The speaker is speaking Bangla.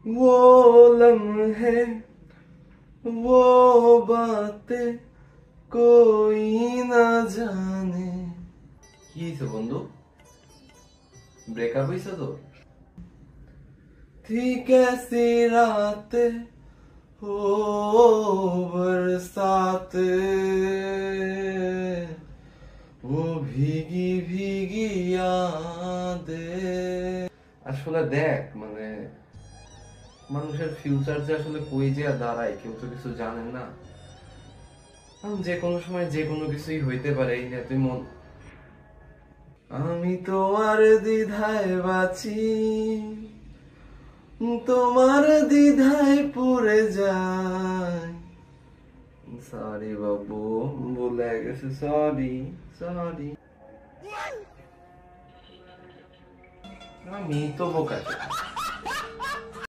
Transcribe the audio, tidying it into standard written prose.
वो लम्हे वो बातें कोई ना जाने। কি হইছে বন্ধু? ব্রেকআপ হইছে তো? थी कैसी रातें हो बरसाते वो भीगी भीगी यादें। আসলে দেখ মানে মানুষের ফিউচার যে আসলে কই যে দাঁড়ায় কেউ তো কিছু জানেন না। যে কোনো সময় যে কোনো কিছুই হইতে পারে। এই নিয়ে তুই মন, আমি তো আর দ্বিধায় বাঁচি, তোমার দ্বিধায় পড়ে যায়। সরি বাবু, ভুলে গেছে, সরি সরি। আমি তো বোকা।